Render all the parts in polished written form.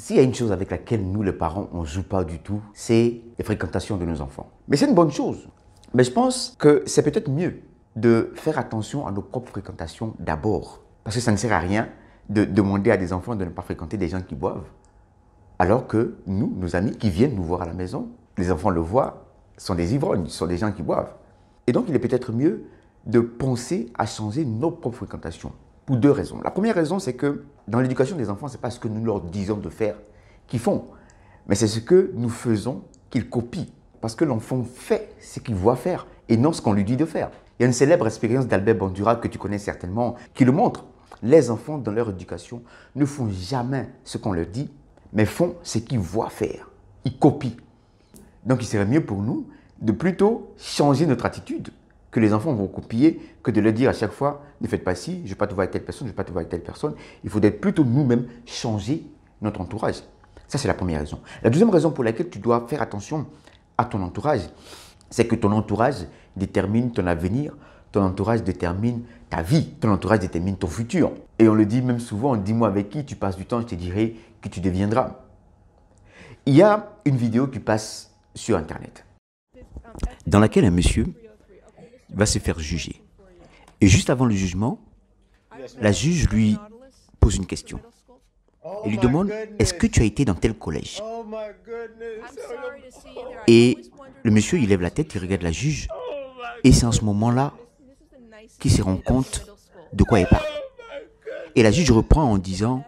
s'il y a une chose avec laquelle nous, les parents, on ne joue pas du tout, c'est les fréquentations de nos enfants. Mais c'est une bonne chose. Mais je pense que c'est peut-être mieux de faire attention à nos propres fréquentations d'abord. Parce que ça ne sert à rien de demander à des enfants de ne pas fréquenter des gens qui boivent. Alors que nous, nos amis qui viennent nous voir à la maison, les enfants le voient, sont des ivrognes, sont des gens qui boivent. Et donc, il est peut-être mieux de penser à changer nos propres fréquentations. Pour deux raisons. La première raison, c'est que dans l'éducation des enfants, ce n'est pas ce que nous leur disons de faire qu'ils font, mais c'est ce que nous faisons qu'ils copient. Parce que l'enfant fait ce qu'il voit faire et non ce qu'on lui dit de faire. Il y a une célèbre expérience d'Albert Bandura que tu connais certainement qui le montre. Les enfants, dans leur éducation, ne font jamais ce qu'on leur dit, mais font ce qu'ils voient faire. Ils copient. Donc, il serait mieux pour nous de plutôt changer notre attitude que les enfants vont copier, que de leur dire à chaque fois, ne faites pas ci, je ne vais pas te voir avec telle personne, je ne vais pas te voir avec telle personne. Il faudrait plutôt nous-mêmes changer notre entourage. Ça, c'est la première raison. La deuxième raison pour laquelle tu dois faire attention à ton entourage, c'est que ton entourage détermine ton avenir, ton entourage détermine ta vie, ton entourage détermine ton futur. Et on le dit même souvent, dis-moi avec qui tu passes du temps, je te dirai qui tu deviendras. Il y a une vidéo qui passe sur Internet, dans laquelle un monsieur va se faire juger. Et juste avant le jugement, la juge lui pose une question. Elle lui demande, est-ce que tu as été dans tel collège? Et le monsieur, il lève la tête, il regarde la juge. Et c'est en ce moment-là qu'il se rend compte de quoi il parle. Et la juge reprend en disant,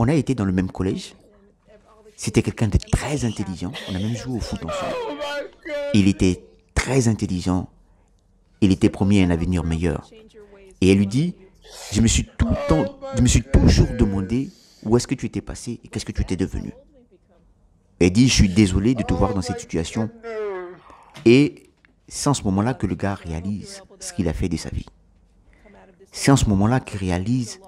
on a été dans le même collège. C'était quelqu'un de très intelligent. On a même joué au foot ensemble. Il était très intelligent. Il était promis un avenir meilleur. Et elle lui dit, je me suis toujours demandé où est-ce que tu étais passé et qu'est-ce que tu étais devenu. Elle dit, je suis désolé de te voir dans cette situation. Et c'est en ce moment-là que le gars réalise ce qu'il a fait de sa vie. C'est en ce moment-là qu'il réalise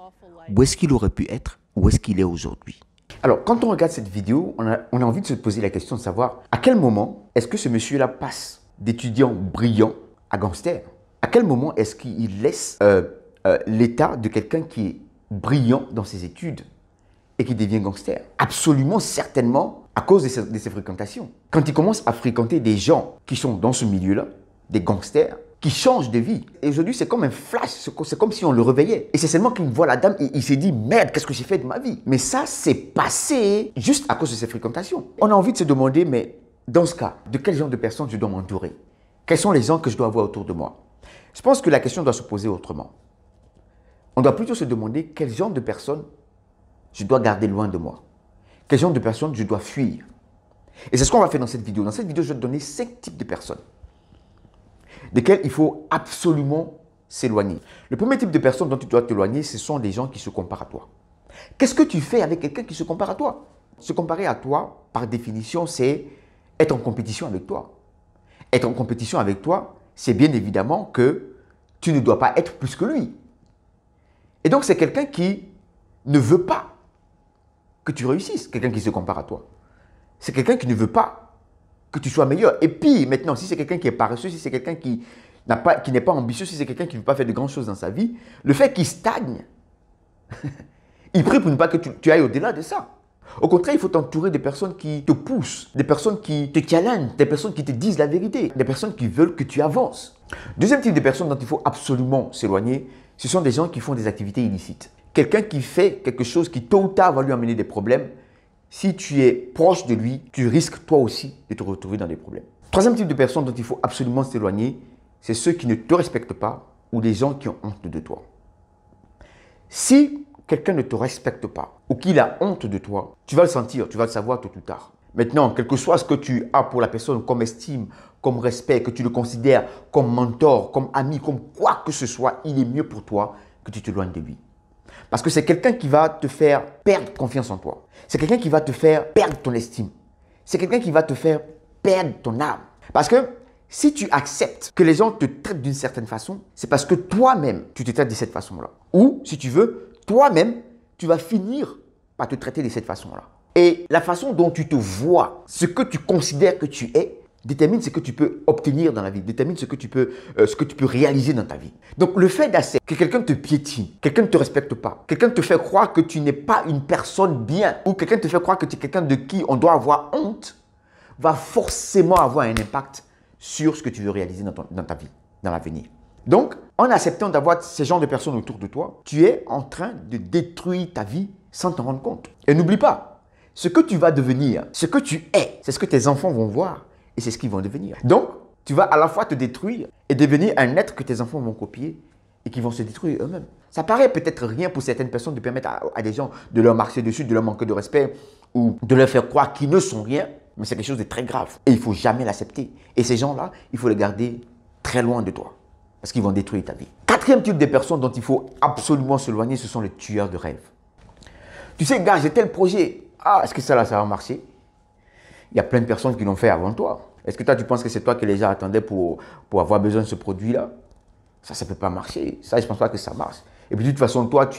où est-ce qu'il aurait pu être, où est-ce qu'il est aujourd'hui. Alors, quand on regarde cette vidéo, on a envie de se poser la question de savoir à quel moment est-ce que ce monsieur-là passe d'étudiant brillant à gangster. À quel moment est-ce qu'il laisse l'état de quelqu'un qui est brillant dans ses études et qui devient gangster? Absolument, certainement, à cause de ses fréquentations. Quand il commence à fréquenter des gens qui sont dans ce milieu-là, des gangsters, qui changent de vie. Et aujourd'hui, c'est comme un flash, c'est comme si on le réveillait. Et c'est seulement qu'il voit la dame et il s'est dit, merde, qu'est-ce que j'ai fait de ma vie? Mais ça, c'est passé juste à cause de ses fréquentations. On a envie de se demander, mais dans ce cas, de quel genre de personnes je dois m'entourer? Quels sont les gens que je dois avoir autour de moi? Je pense que la question doit se poser autrement. On doit plutôt se demander quel genre de personnes je dois garder loin de moi. Quel genre de personnes je dois fuir. Et c'est ce qu'on va faire dans cette vidéo. Dans cette vidéo, je vais te donner 5 types de personnes desquelles il faut absolument s'éloigner. Le premier type de personnes dont tu dois t'éloigner, ce sont des gens qui se comparent à toi. Qu'est-ce que tu fais avec quelqu'un qui se compare à toi? Se comparer à toi, par définition, c'est être en compétition avec toi. Être en compétition avec toi, c'est bien évidemment que tu ne dois pas être plus que lui. Et donc, c'est quelqu'un qui ne veut pas que tu réussisses, quelqu'un qui se compare à toi. C'est quelqu'un qui ne veut pas que tu sois meilleur. Et puis, maintenant, si c'est quelqu'un qui est paresseux, si c'est quelqu'un qui n'est pas ambitieux, si c'est quelqu'un qui ne veut pas faire de grandes choses dans sa vie, le fait qu'il stagne, il prie pour ne pas que tu ailles au-delà de ça. Au contraire, il faut t'entourer des personnes qui te poussent, des personnes qui te challengent, des personnes qui te disent la vérité, des personnes qui veulent que tu avances. Deuxième type de personnes dont il faut absolument s'éloigner, ce sont des gens qui font des activités illicites. Quelqu'un qui fait quelque chose qui tôt ou tard va lui amener des problèmes. Si tu es proche de lui, tu risques toi aussi de te retrouver dans des problèmes. Troisième type de personnes dont il faut absolument s'éloigner, c'est ceux qui ne te respectent pas ou les gens qui ont honte de toi. Si quelqu'un ne te respecte pas ou qu'il a honte de toi, tu vas le sentir, tu vas le savoir tôt ou tard. Maintenant, quel que soit ce que tu as pour la personne comme estime, comme respect, que tu le considères comme mentor, comme ami, comme quoi que ce soit, il est mieux pour toi que tu t'éloignes de lui. Parce que c'est quelqu'un qui va te faire perdre confiance en toi. C'est quelqu'un qui va te faire perdre ton estime. C'est quelqu'un qui va te faire perdre ton âme. Parce que si tu acceptes que les gens te traitent d'une certaine façon, c'est parce que toi-même, tu te traites de cette façon-là. Ou, si tu veux, toi-même, tu vas finir par te traiter de cette façon-là. Et la façon dont tu te vois, ce que tu considères que tu es, détermine ce que tu peux obtenir dans la vie, détermine ce que tu peux réaliser dans ta vie. Donc le fait d'accepter que quelqu'un te piétine, quelqu'un ne te respecte pas, quelqu'un te fait croire que tu n'es pas une personne bien, ou quelqu'un te fait croire que tu es quelqu'un de qui on doit avoir honte, va forcément avoir un impact sur ce que tu veux réaliser dans ta vie, dans l'avenir. Donc, en acceptant d'avoir ces genres de personnes autour de toi, tu es en train de détruire ta vie sans t'en rendre compte. Et n'oublie pas, ce que tu vas devenir, ce que tu es, c'est ce que tes enfants vont voir et c'est ce qu'ils vont devenir. Donc, tu vas à la fois te détruire et devenir un être que tes enfants vont copier et qui vont se détruire eux-mêmes. Ça paraît peut-être rien pour certaines personnes de permettre à des gens de leur marcher dessus, de leur manquer de respect ou de leur faire croire qu'ils ne sont rien, mais c'est quelque chose de très grave et il ne faut jamais l'accepter. Et ces gens-là, il faut les garder très loin de toi parce qu'ils vont détruire ta vie. Quatrième type de personnes dont il faut absolument s'éloigner, ce sont les tueurs de rêves. Tu sais, gars, j'ai tel projet. Ah, est-ce que ça va marcher? Il y a plein de personnes qui l'ont fait avant toi. Est-ce que toi, tu penses que c'est toi que les gens attendaient pour avoir besoin de ce produit-là? Ça ne peut pas marcher. Ça, je ne pense pas que ça marche. Et puis, de toute façon, toi,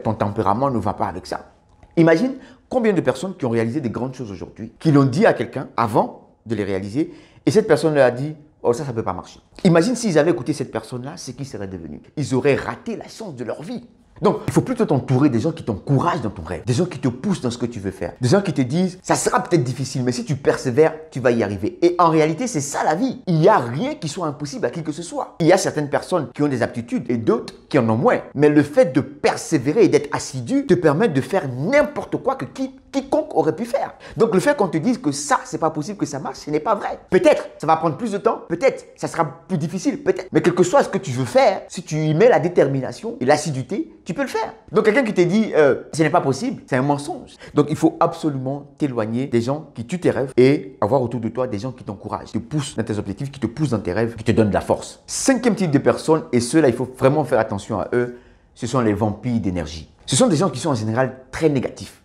ton tempérament ne va pas avec ça. Imagine combien de personnes qui ont réalisé des grandes choses aujourd'hui, qui l'ont dit à quelqu'un avant de les réaliser, et cette personne leur a dit, oh, ça ne peut pas marcher. Imagine s'ils avaient écouté cette personne-là, c'est qui serait devenu? Ils auraient raté la chance de leur vie. Donc, il faut plutôt t'entourer des gens qui t'encouragent dans ton rêve, des gens qui te poussent dans ce que tu veux faire, des gens qui te disent, ça sera peut-être difficile, mais si tu persévères, tu vas y arriver. Et en réalité, c'est ça la vie. Il n'y a rien qui soit impossible à qui que ce soit. Il y a certaines personnes qui ont des aptitudes et d'autres qui en ont moins. Mais le fait de persévérer et d'être assidu te permet de faire n'importe quoi que quiconque aurait pu faire. Donc, le fait qu'on te dise que ça, c'est pas possible que ça marche, ce n'est pas vrai. Peut-être, ça va prendre plus de temps, peut-être, ça sera plus difficile, peut-être. Mais quel que soit ce que tu veux faire, si tu y mets la détermination et l'assiduité, tu peux le faire. Donc quelqu'un qui te dit ce n'est pas possible, c'est un mensonge. Donc il faut absolument t'éloigner des gens qui tuent tes rêves et avoir autour de toi des gens qui t'encouragent, qui te poussent dans tes objectifs, qui te poussent dans tes rêves, qui te donnent de la force. Cinquième type de personnes, et ceux-là, il faut vraiment faire attention à eux, ce sont les vampires d'énergie. Ce sont des gens qui sont en général très négatifs,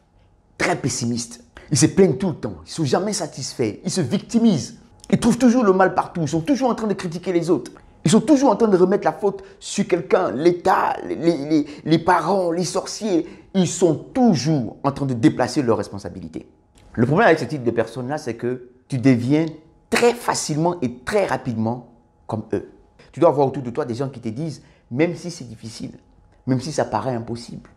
très pessimistes. Ils se plaignent tout le temps, ils ne sont jamais satisfaits, ils se victimisent. Ils trouvent toujours le mal partout, ils sont toujours en train de critiquer les autres. Ils sont toujours en train de remettre la faute sur quelqu'un, l'État, les parents, les sorciers. Ils sont toujours en train de déplacer leurs responsabilités. Le problème avec ce type de personnes-là, c'est que tu deviens très facilement et très rapidement comme eux. Tu dois avoir autour de toi des gens qui te disent, même si c'est difficile, même si ça paraît impossible,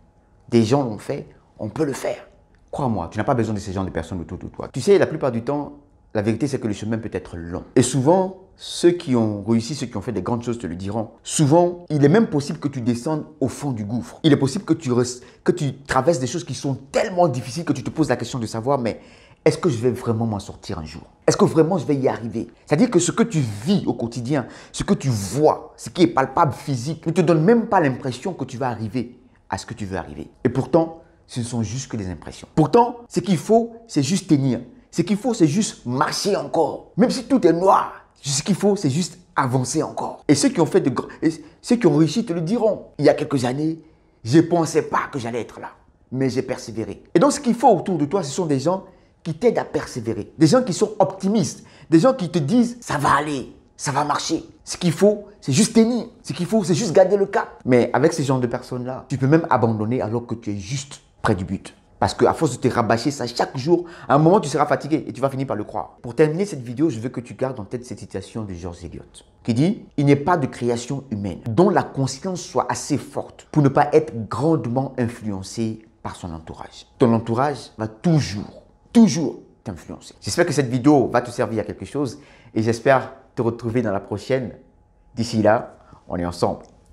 des gens l'ont fait, on peut le faire. Crois-moi, tu n'as pas besoin de ces gens de personnes autour de toi. Tu sais, la plupart du temps, la vérité, c'est que le chemin peut être long. Et souvent, ceux qui ont réussi, ceux qui ont fait des grandes choses te le diront. Souvent, il est même possible que tu descendes au fond du gouffre. Il est possible que tu traverses des choses qui sont tellement difficiles que tu te poses la question de savoir, mais est-ce que je vais vraiment m'en sortir un jour? Est-ce que vraiment je vais y arriver? C'est-à-dire que ce que tu vis au quotidien, ce que tu vois, ce qui est palpable, physique, ne te donne même pas l'impression que tu vas arriver à ce que tu veux arriver. Et pourtant, ce ne sont juste que des impressions. Pourtant, ce qu'il faut, c'est juste tenir. Ce qu'il faut, c'est juste marcher encore. Même si tout est noir, ce qu'il faut, c'est juste avancer encore. Et ceux qui ont réussi te le diront. Il y a quelques années, je ne pensais pas que j'allais être là, mais j'ai persévéré. Et donc, ce qu'il faut autour de toi, ce sont des gens qui t'aident à persévérer. Des gens qui sont optimistes. Des gens qui te disent, ça va aller, ça va marcher. Ce qu'il faut, c'est juste tenir. Ce qu'il faut, c'est juste garder le cap. Mais avec ces genres de personnes-là, tu peux même abandonner alors que tu es juste près du but. Parce qu'à force de te rabâcher ça chaque jour, à un moment, tu seras fatigué et tu vas finir par le croire. Pour terminer cette vidéo, je veux que tu gardes en tête cette citation de George Eliot qui dit « Il n'est pas de création humaine dont la conscience soit assez forte pour ne pas être grandement influencée par son entourage. » Ton entourage va toujours t'influencer. J'espère que cette vidéo va te servir à quelque chose et j'espère te retrouver dans la prochaine. D'ici là, on est ensemble.